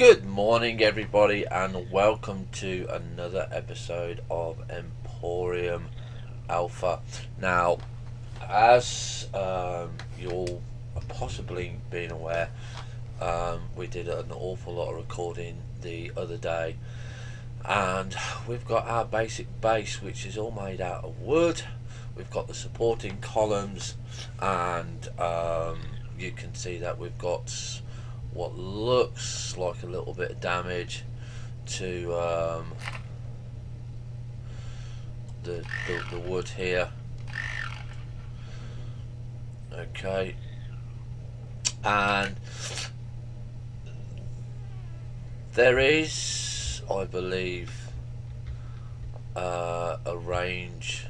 Good morning, everybody, and welcome to another episode of Empyrion Alpha. Now, as you all are possibly being aware, we did an awful lot of recording the other day, and we've got our basic base, which is all made out of wood. We've got the supporting columns, and you can see that we've got what looks like a little bit of damage to the wood here. Okay, and there is, I believe, a range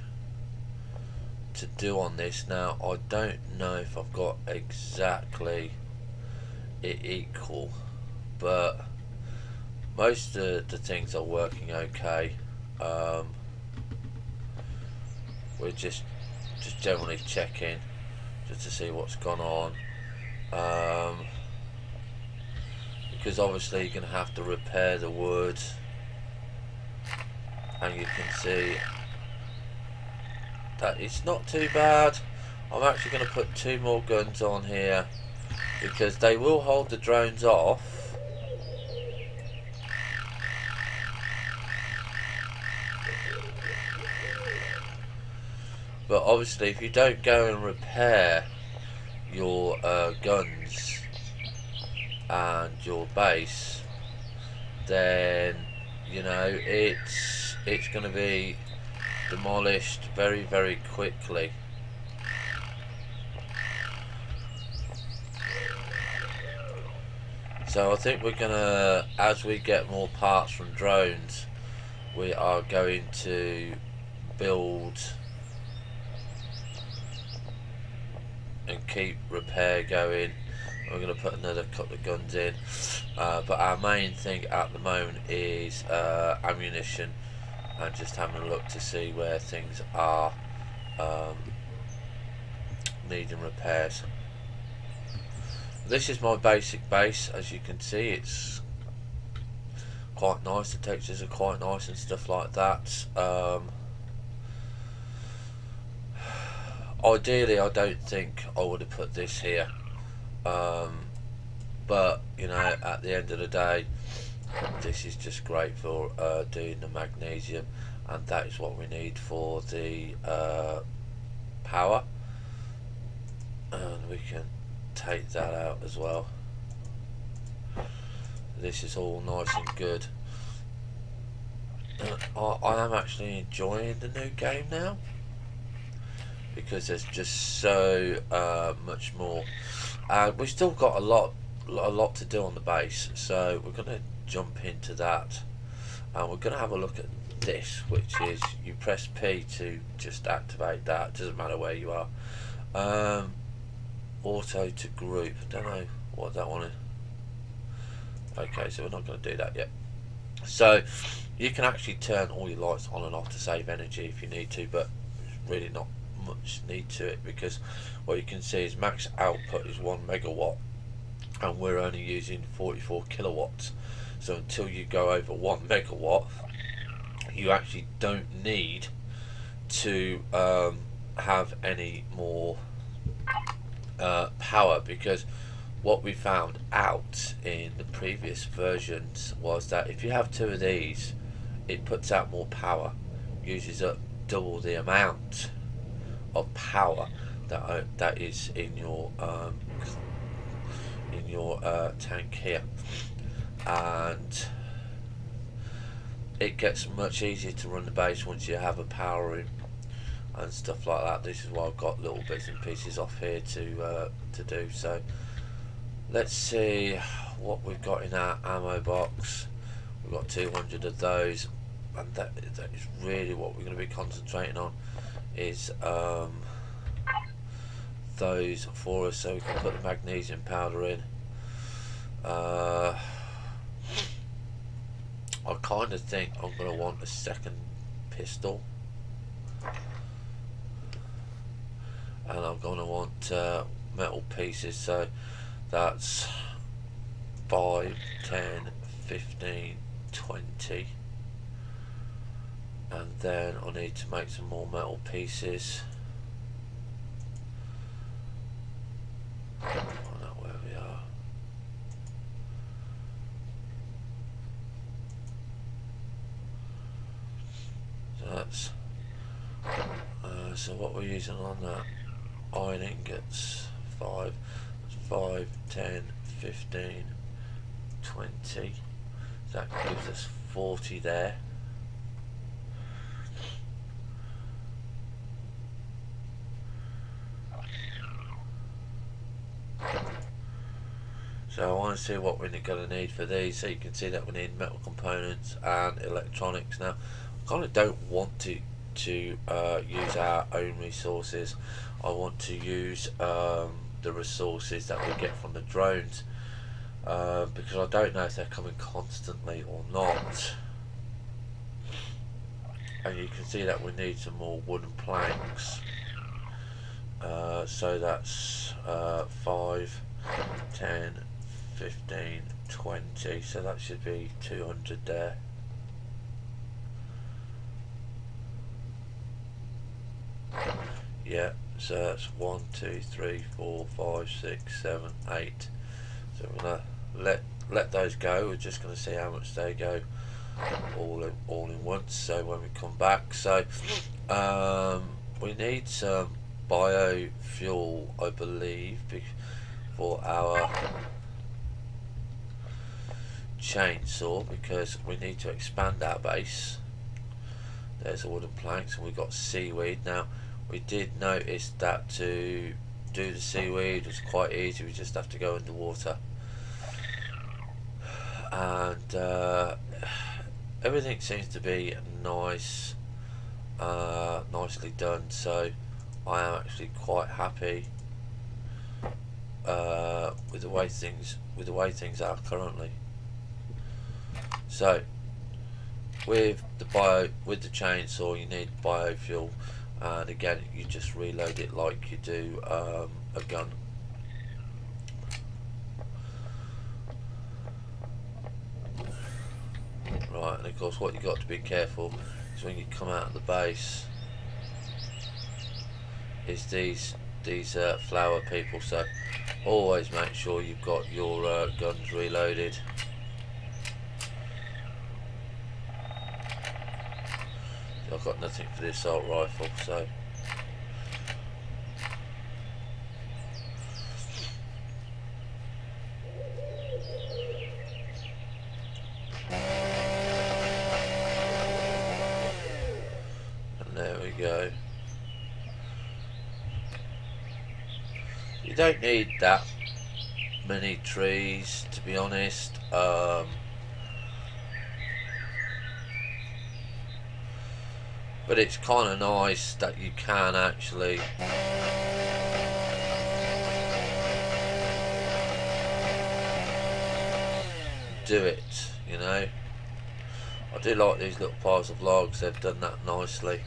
to do on this. Now, I don't know if I've got exactly it equal, but most of the things are working okay. We're just generally checking just to see what's gone on, because obviously you're going to have to repair the wood, and you can see that it's not too bad. I'm actually going to put 2 more guns on here because they will hold the drones off. But obviously if you don't go and repair your guns and your base, then you know it's going to be demolished very, very quickly. So I think we're gonna, as we get more parts from drones, we are going to build and keep repair going. We're going to put another couple of guns in, but our main thing at the moment is ammunition, and just having a look to see where things are needing repairs. This is my basic base. As you can see, it's quite nice. The textures are quite nice and stuff like that. Ideally, I don't think I would have put this here, but you know, at the end of the day, this is just great for doing the magnesium, and that is what we need for the power. And we can take that out as well. This is all nice and good. I am actually enjoying the new game now, because there's just so much more. We've still got a lot to do on the base, so we're going to jump into that, and we're going to have a look at this, which is you press P to just activate that. Doesn't matter where you are. Auto to group. Don't know what that one is. Okay, so we're not going to do that yet. So you can actually turn all your lights on and off to save energy if you need to, but it's really not much need to it, because what you can see is max output is 1 megawatt, and we're only using 44 kilowatts. So until you go over 1 megawatt, you actually don't need to have any more power, because what we found out in the previous versions was that if you have 2 of these, it puts out more power, uses up double the amount of power that is in your tank here, and it gets much easier to run the base once you have a power room and stuff like that. This is why I've got little bits and pieces off here to do. So let's see what we've got in our ammo box. We've got 200 of those, and that is really what we're going to be concentrating on, is those for us, so we can put the magnesium powder in. I kind of think I'm going to want a second pistol, and I'm going to want metal pieces, so that's 5, 10, 15, 20. And then I need to make some more metal pieces. Find out where we are. So that's so what we're using on that, iron ingots, 5, 10, 15, 20. So that gives us 40 there. So I want to see what we're going to need for these. So you can see that we need metal components and electronics. Now I kind of don't want to use our own resources. I want to use the resources that we get from the drones, because I don't know if they're coming constantly or not. And you can see that we need some more wooden planks. So that's 5, 10, 15, 20, so that should be 200 there. Yeah, so that's 1, 2, 3, 4, 5, 6, 7, 8. So we're gonna let those go. We're just gonna see how much they go all in once. So when we come back, so we need some biofuel, I believe, for our chainsaw, because we need to expand our base. There's the wooden planks, and we've got seaweed. Now we did notice that to do the seaweed was quite easy. We just have to go underwater, and everything seems to be nice, nicely done. So I am actually quite happy with the way things are currently. So with the chainsaw, you need biofuel, and again you just reload it like you do a gun. Right, and of course what you got to be careful is when you come out of the base is these flower people. So always make sure you've got your guns reloaded. I've got nothing for the assault rifle, so and there we go. You don't need that many trees, to be honest. But it's kind of nice that you can actually do it, you know. I do like these little piles of logs. They've done that nicely.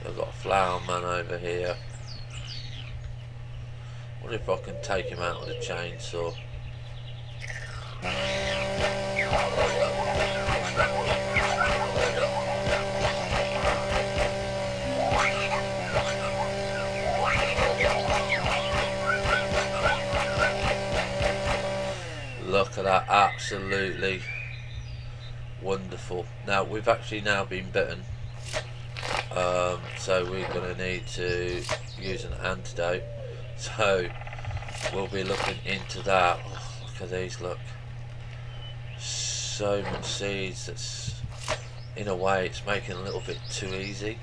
I've got a flower man over here. I wonder if I can take him out with a chainsaw. Look at that, absolutely wonderful. Now we've actually now been bitten. So we're going to need to use an antidote, so we'll be looking into that. Oh, look at these, look, so much seeds. That's, in a way, it's making it a little bit too easy.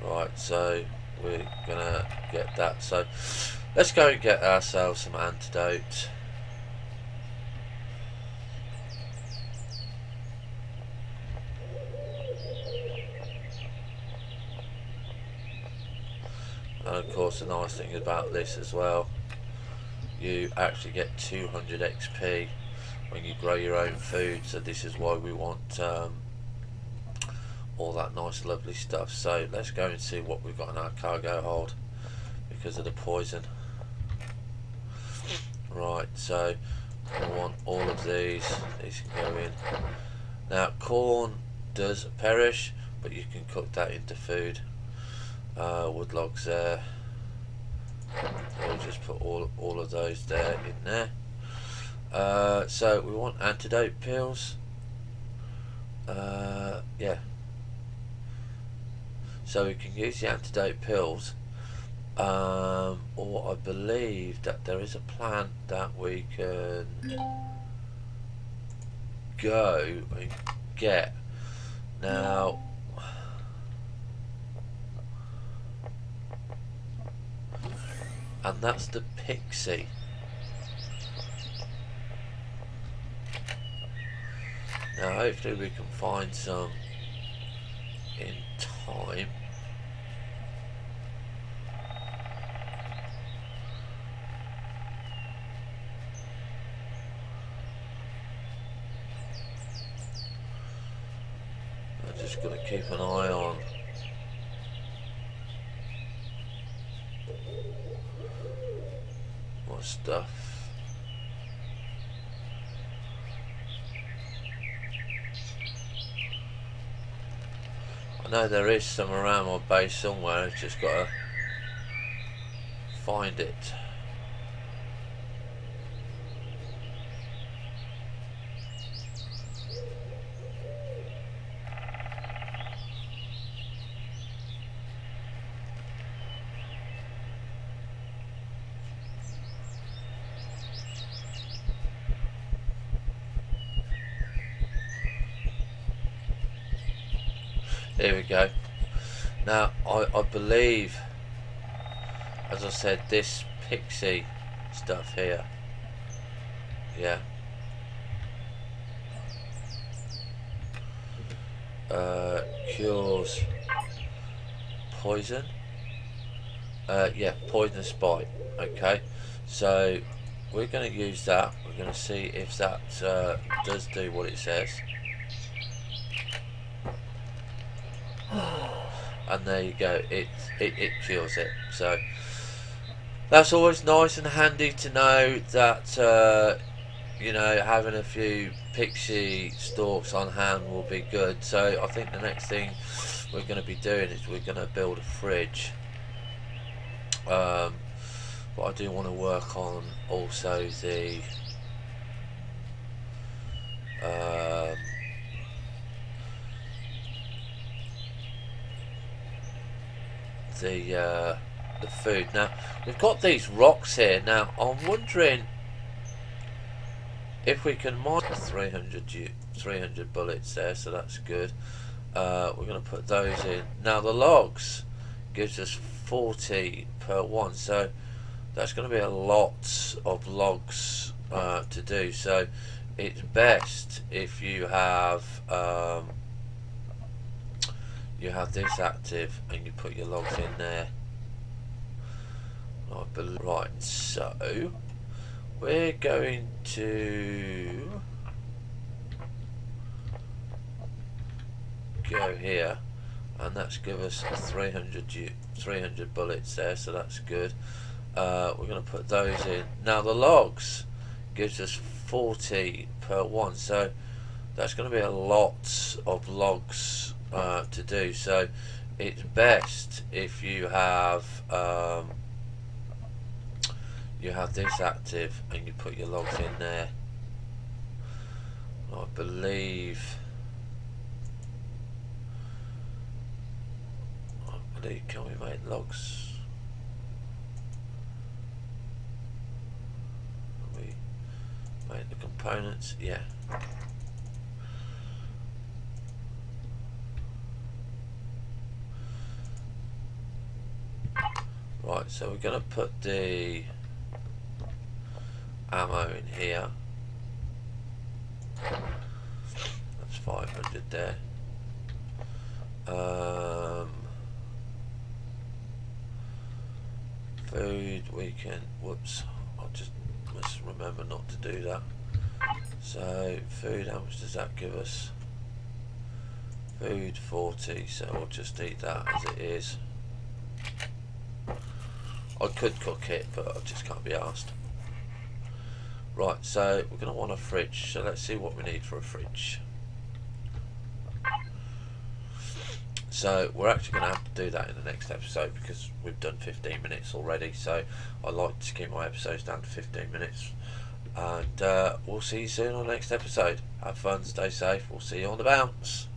Right, so we're gonna get that, so let's go and get ourselves some antidote. And of course the nice thing about this as well, you actually get 200 XP when you grow your own food, so this is why we want all that nice lovely stuff. So let's go and see what we've got in our cargo hold because of the poison. Right, so I want all of these can go in. Now corn does perish, but you can cook that into food. Wood logs there, so we'll just put all of those there in there. So we want antidote pills. Yeah, so we can use the antidote pills, or I believe that there is a plant that we can go and get. Now and that's the pixie. Now hopefully we can find some in time. I'm just going to keep an eye on my stuff. I know there is some around my base somewhere, I've just got to find it. Here we go. Now I believe, as I said, this pixie stuff here, yeah, cures poison. Yeah, poisonous bite. Okay, so we're going to use that. We're going to see if that does do what it says. And there you go, it cures it. So that's always nice and handy to know that you know, having a few pixie stalks on hand will be good. So I think the next thing we're going to be doing is we're going to build a fridge. But I do want to work on also the food. Now we've got these rocks here. Now I'm wondering if we can mine 300 bullets there, so that's good. We're going to put those in. Now the logs gives us 40 per one, so that's going to be a lot of logs to do. So it's best if you have this active and you put your logs in there. Right, so we're going to go here, and that's give us 300 bullets there, so that's good. We're going to put those in. Now the logs gives us 40 per one, so that's going to be a lot of logs to do. So it's best if you have this active and you put your logs in there. I believe can we make logs? Can we make the components? Yeah. Right, so we're going to put the ammo in here. That's 500 there. food we can, whoops, I just must remember not to do that. So food, how much does that give us? Food 40, so I'll just eat that as it is. I could cook it, but I just can't be asked. Right, so we're going to want a fridge, so let's see what we need for a fridge. So we're actually going to have to do that in the next episode because we've done 15 minutes already, so I like to keep my episodes down to 15 minutes. And we'll see you soon on the next episode. Have fun, stay safe, we'll see you on the bounce.